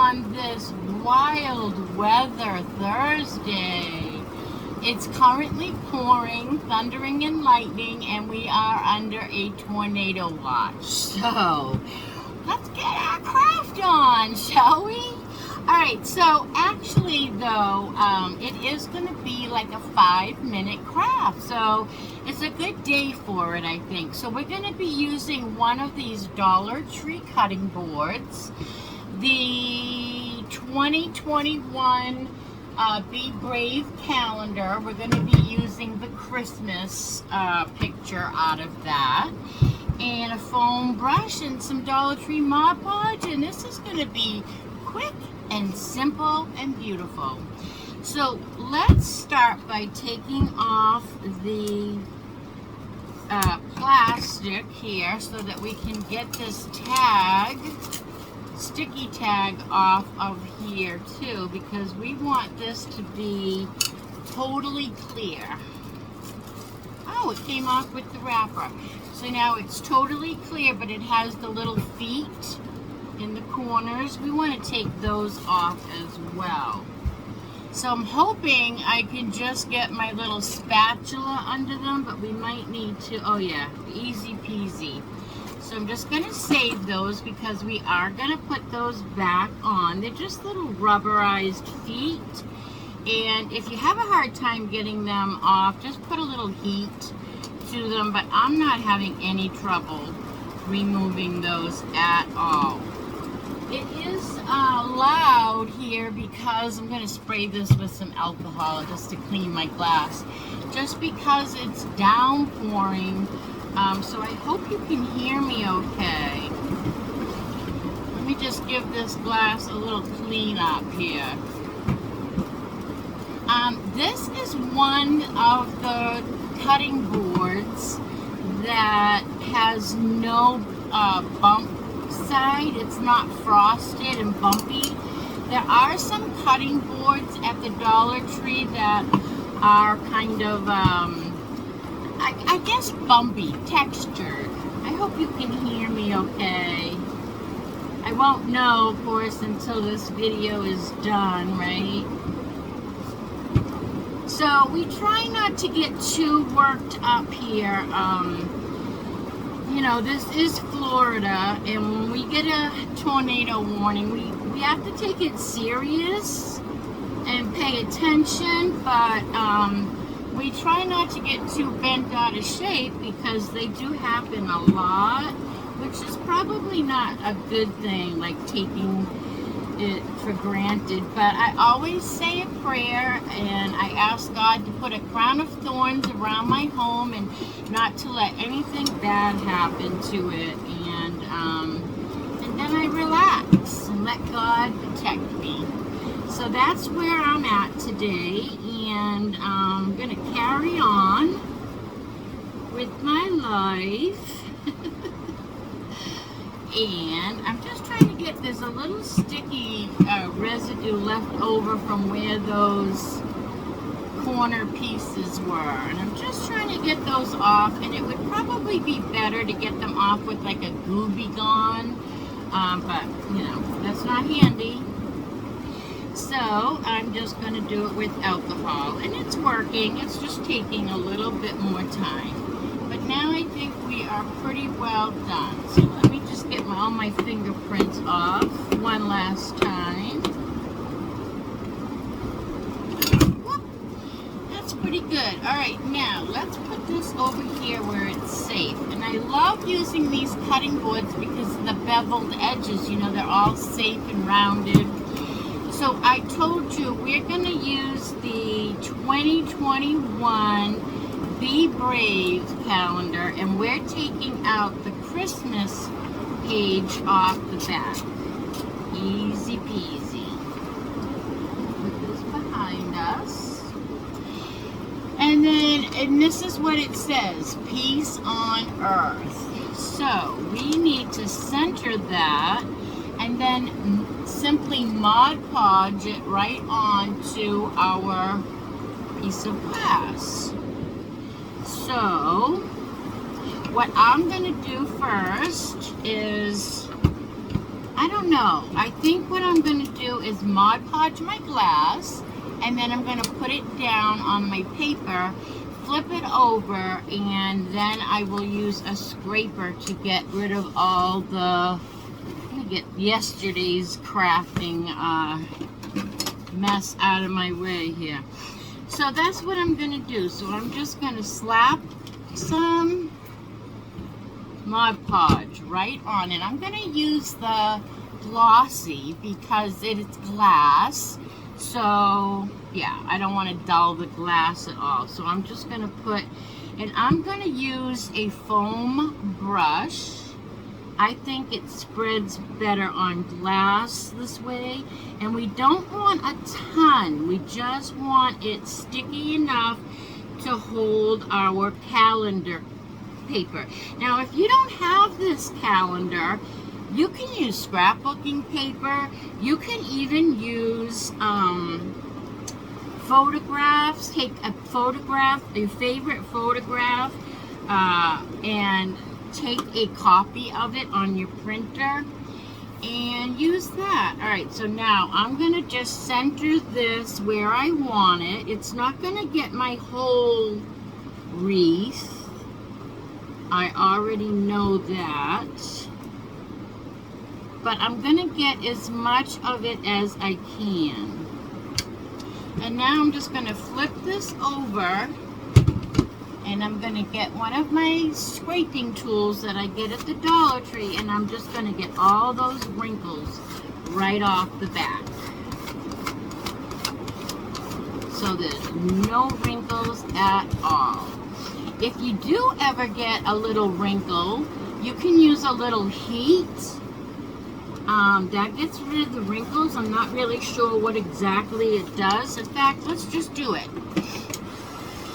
on this wild weather Thursday. It's currently pouring, thundering and lightning, and we are under a tornado watch. So, let's get our craft on, shall we? Alright, so actually though, it is going to be like a 5-minute craft. So, it's a good day for it, I think. So, we're going to be using one of these Dollar Tree cutting boards. The 2021 Be Brave calendar. We're going to be using the Christmas picture out of that. And a foam brush and some Dollar Tree Mod Podge. And this is going to be quick and simple and beautiful. So let's start by taking off the plastic here so that we can get this tag, sticky tag, off of here too, because we want this to be totally clear. Oh, it came off with the wrapper. So now it's totally clear, but it has the little feet in the corners. We want to take those off as well. So I'm hoping I can just get my little spatula under them, but we might need to, oh yeah, easy peasy. So I'm just going to save those because we are going to put those back on. They're just little rubberized feet. And if you have a hard time getting them off, just put a little heat to them. But I'm not having any trouble removing those at all. It is loud here because I'm going to spray this with some alcohol just to clean my glass. Just because it's downpouring. So I hope you can hear me okay. Let me just give this glass a little clean up here. This is one of the cutting boards that has no bump side. It's not frosted and bumpy. There are some cutting boards at the Dollar Tree that are kind of I guess bumpy, textured. I hope you can hear me okay. I won't know, of course, until this video is done, right? So we try not to get too worked up here. You know, this is Florida, and when we get a tornado warning, we have to take it serious and pay attention, but we try not to get too bent out of shape because they do happen a lot, which is probably not a good thing, like taking it for granted. But I always say a prayer and I ask God to put a crown of thorns around my home and not to let anything bad happen to it. And then I relax and let God protect me. So that's where I'm at today, and I'm going to carry on with my life. And I'm just trying to get, there's a little sticky residue left over from where those corner pieces were. And I'm just trying to get those off, and it would probably be better to get them off with like a Gooby Gone. But, you know, that's not handy. So I'm just going to do it with alcohol, and it's working. It's just taking a little bit more time. But now I think we are pretty well done. So let me just get all my fingerprints off one last time. Whoop. That's pretty good. Alright, now let's put this over here where it's safe. And I love using these cutting boards because of the beveled edges, you know, they're all safe and rounded. So I told you we're going to use the 2021 Be Brave calendar, and we're taking out the Christmas page off the back. Easy peasy. Put this behind us. And this is what it says, peace on earth. So we need to center that and then simply Mod Podge it right onto our piece of glass. So what I'm going to do first is, I don't don't know. I think what I'm going to do is Mod Podge my glass, and then I'm going to put it down on my paper, flip it over, and then I will use a scraper to get rid of all the, I'm going to get yesterday's crafting mess out of my way here. So that's what I'm going to do. So I'm just going to slap some Mod Podge right on it. I'm going to use the glossy because it's glass. So yeah, I don't want to dull the glass at all. So I'm just going to put, and I'm going to use a foam brush. I think it spreads better on glass this way. And we don't want a ton. We just want it sticky enough to hold our calendar paper. Now, if you don't have this calendar, you can use scrapbooking paper. You can even use photographs. Take a photograph, your favorite photograph, and take a copy of it on your printer and use that. All right, so now I'm gonna just center this where I want it. It's not gonna get my whole wreath. I already know that. But I'm gonna get as much of it as I can. And now I'm just gonna flip this over, and I'm gonna get one of my scraping tools that I get at the Dollar Tree, and I'm just gonna get all those wrinkles right off the back. So there's no wrinkles at all. If you do ever get a little wrinkle, you can use a little heat. That gets rid of the wrinkles. I'm not really sure what exactly it does. In fact, let's just do it.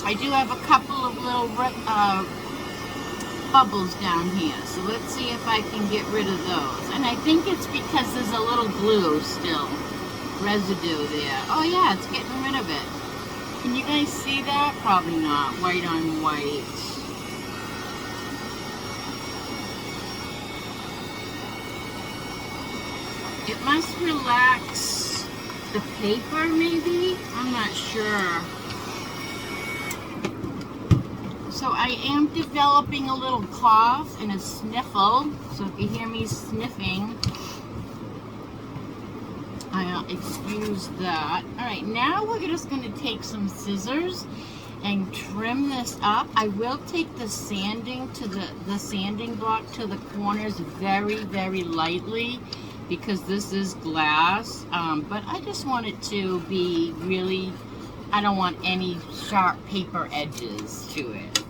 I do have a couple of little bubbles down here, so let's see if I can get rid of those. And I think it's because there's a little glue still, residue there. Oh yeah, it's getting rid of it. Can you guys see that? Probably not. White on white. It must relax the paper, maybe? I'm not sure. So I am developing a little cough and a sniffle. So if you hear me sniffing, I'll excuse that. All right, now we're just going to take some scissors and trim this up. I will take the sanding to the sanding block to the corners very, very lightly because this is glass. But I just want it to be really, I don't want any sharp paper edges to it.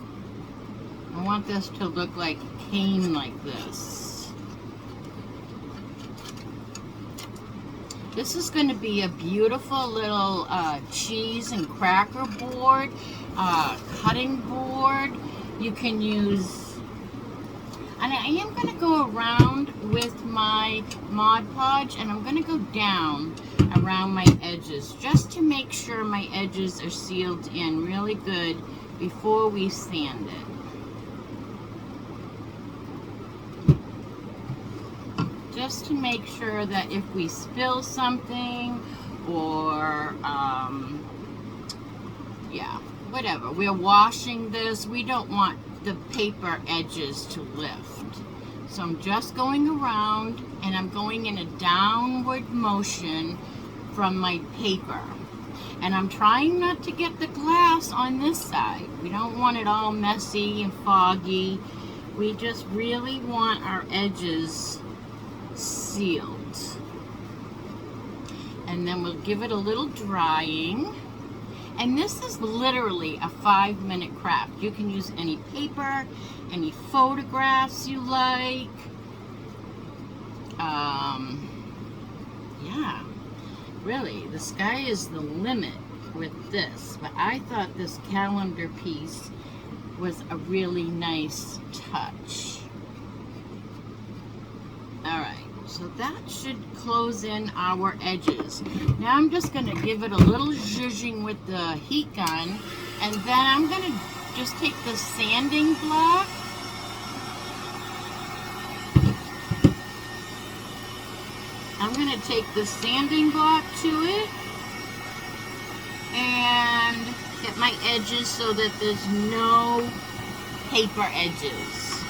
I want this to look like a cane like this. This is going to be a beautiful little cheese and cracker board, cutting board. You can use, and I am going to go around with my Mod Podge, and I'm going to go down around my edges just to make sure my edges are sealed in really good before we sand it. Just to make sure that if we spill something or yeah, whatever, we're washing this, we don't want the paper edges to lift. So I'm just going around, and I'm going in a downward motion from my paper, and I'm trying not to get the glass on this side. We don't want it all messy and foggy. We just really want our edges sealed. And then we'll give it a little drying. And this is literally a 5-minute craft. You can use any paper, any photographs you like. Yeah, really, the sky is the limit with this. But I thought this calendar piece was a really nice touch. Alright, so that should close in our edges. Now I'm just going to give it a little zhuzhing with the heat gun, and then I'm going to just take the sanding block going to take the sanding block to it and get my edges so that there's no paper edges.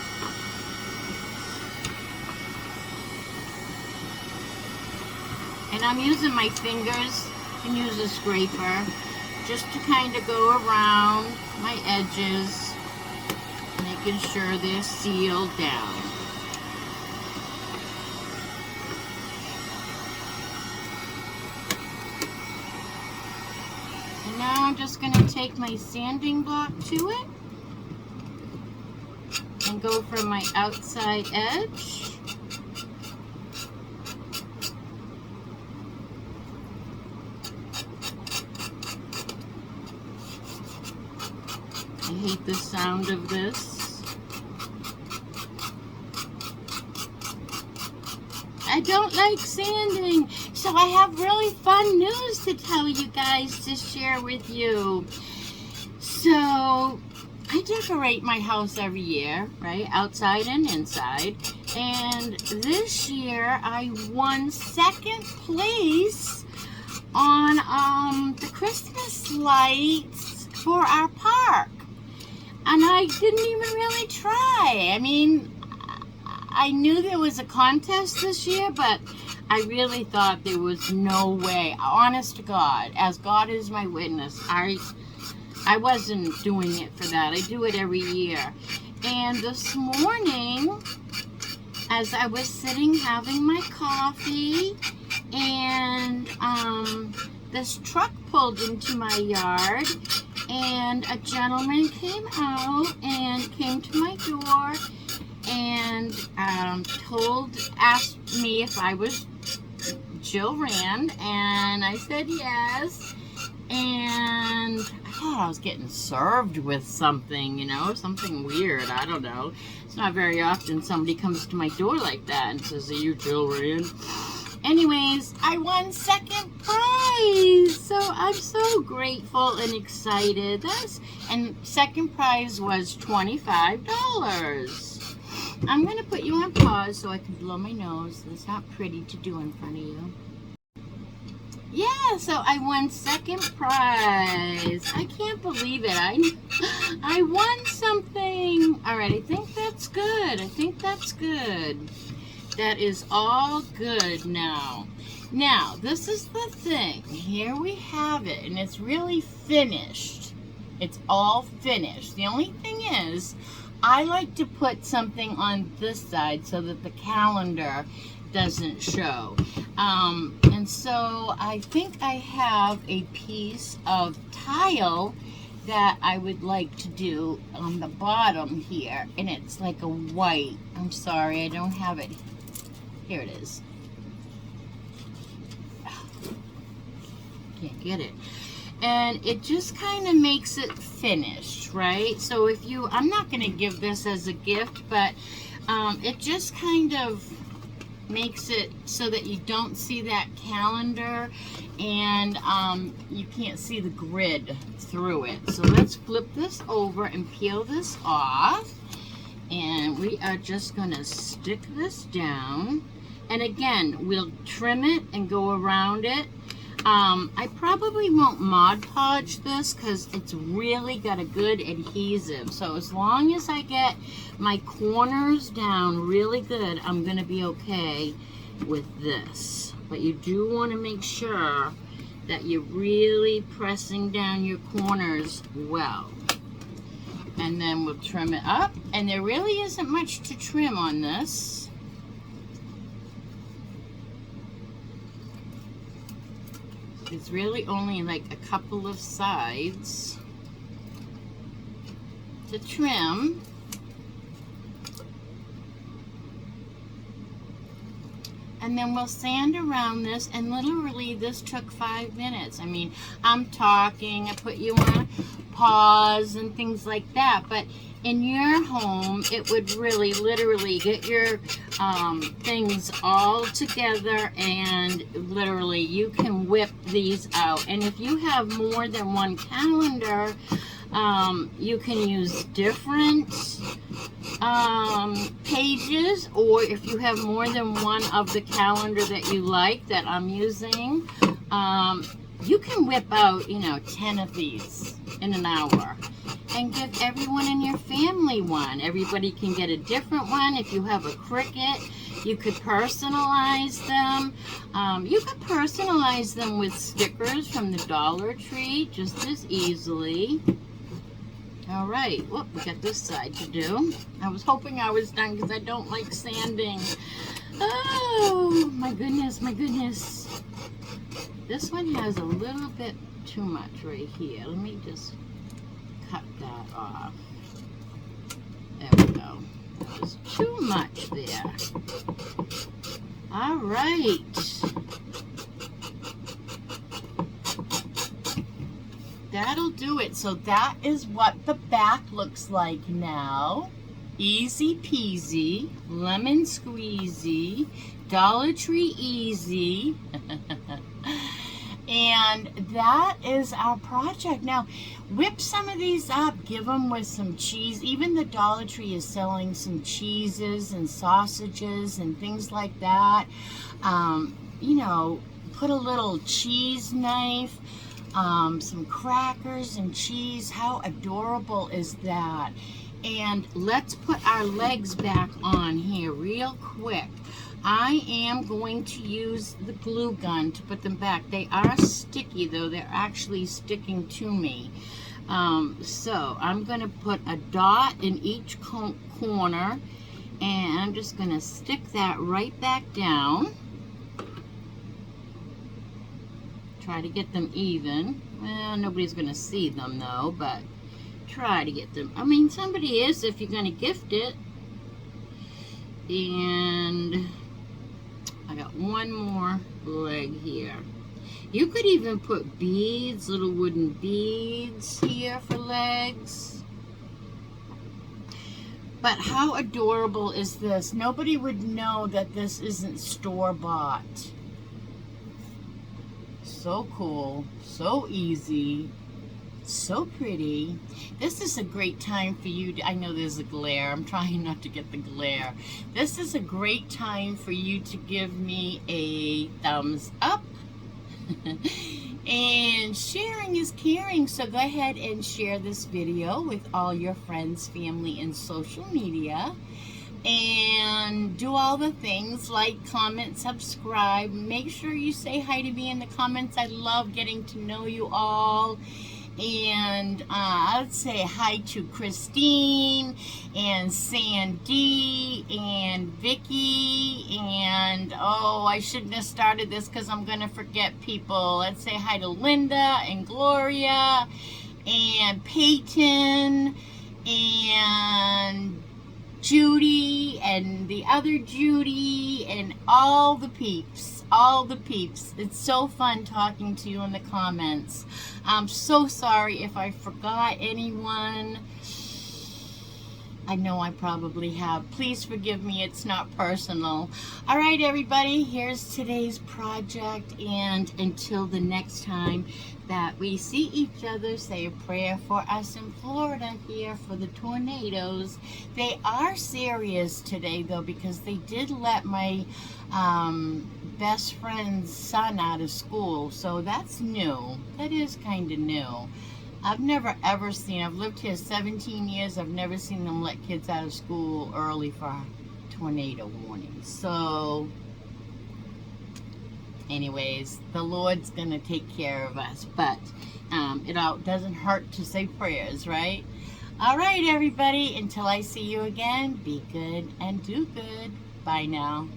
And I'm using my fingers and use a scraper just to kind of go around my edges, making sure they're sealed down. And now I'm just going to take my sanding block to it and go from my outside edge. I hate the sound of this. I don't like sanding, so I have really fun news to tell you guys to share with you. So I decorate my house every year, right? Outside and inside. And this year I won second place on the Christmas lights for our park. And I didn't even really try. I mean, I knew there was a contest this year, but I really thought there was no way. Honest to God, as God is my witness, I wasn't doing it for that. I do it every year. And this morning, as I was sitting having my coffee, and this truck pulled into my yard, and a gentleman came out and came to my door and asked me if I was Jill Rand, and I said yes. And I thought I was getting served with something, you know, something weird. I don't know. It's not very often somebody comes to my door like that and says, "Are you Jill Rand?" Anyways, I won second prize, so I'm so grateful and excited. And second prize was $25. I'm going to put you on pause so I can blow my nose. That's not pretty to do in front of you. Yeah, so I won second prize. I can't believe it. I won something. All right, I think that's good. I think that's good. That is all good now. Now, this is the thing. Here we have it, and it's really finished. It's all finished. The only thing is, I like to put something on this side so that the calendar doesn't show. And so I think I have a piece of tile that I would like to do on the bottom here, and it's like a white. I'm sorry, I don't have it. Here it is. Can't get it. And it just kind of makes it finished, right? So if you, I'm not going to give this as a gift, but it just kind of makes it so that you don't see that calendar, and you can't see the grid through it. So let's flip this over and peel this off, and we are just going to stick this down. And again, we'll trim it and go around it. I probably won't Mod Podge this because it's really got a good adhesive. So as long as I get my corners down really good, I'm going to be okay with this. But you do want to make sure that you're really pressing down your corners well. And then we'll trim it up. And there really isn't much to trim on this. It's really only like a couple of sides to trim. And then we'll sand around this, and literally this took 5 minutes. I mean, I'm talking, I put you on pause and things like that, but in your home, it would really literally get your things all together, and literally you can whip these out. And if you have more than one calendar, you can use different pages, or if you have more than one of the calendar that you like that I'm using, you can whip out, 10 of these in an hour and give everyone in your family one. Everybody can get a different one. If you have a Cricut, you could personalize them. You could personalize them with stickers from the Dollar Tree just as easily. All right, whoop, we got this side to do. I was hoping I was done because I don't like sanding. Oh, my goodness, my goodness. This one has a little bit too much right here. Let me just cut that off. There we go. That was too much there. All right. That'll do it. So that is what the back looks like now. Easy peasy, lemon squeezy, Dollar Tree easy. And that is our project. Now, whip some of these up, give them with some cheese. Even the Dollar Tree is selling some cheeses and sausages and things like that. Put a little cheese knife, some crackers and cheese. How adorable is that? And let's put our legs back on here real quick. I am going to use the glue gun to put them back. They are sticky though. They're actually sticking to me. So I'm going to put a dot in each corner, and I'm just going to stick that right back down. Try to get them even. Well, nobody's going to see them though, but try to get them. I mean, somebody is if you're going to gift it. And I got one more leg here. You could even put beads, little wooden beads here for legs. But how adorable is this? Nobody would know that this isn't store-bought. So cool, so easy, so pretty. This is a great time for you to, I know there's a glare. I'm trying not to get the glare. This is a great time for you to give me a thumbs up. And sharing is caring, so go ahead and share this video with all your friends, family, and social media. And do all the things like comment, subscribe. Make sure you say hi to me in the comments. I love getting to know you all. And I'd say hi to Christine and Sandy and Vicky and, oh, I shouldn't have started this because I'm going to forget people. Let's say hi to Linda and Gloria and Peyton and Judy and the other Judy and all the peeps. All the peeps. It's so fun talking to you in the comments. I'm so sorry if I forgot anyone. I know I probably have. Please forgive me. It's not personal. All right, everybody. Here's today's project. And until the next time that we see each other, say a prayer for us in Florida here for the tornadoes. They are serious today, though, because they did let my best friend's son out of school. So that's new. That is kind of new. I've never ever seen, I've lived here 17 years, I've never seen them let kids out of school early for tornado warnings. So, anyways, the Lord's going to take care of us, but it doesn't hurt to say prayers, right? All right, everybody, until I see you again, be good and do good. Bye now.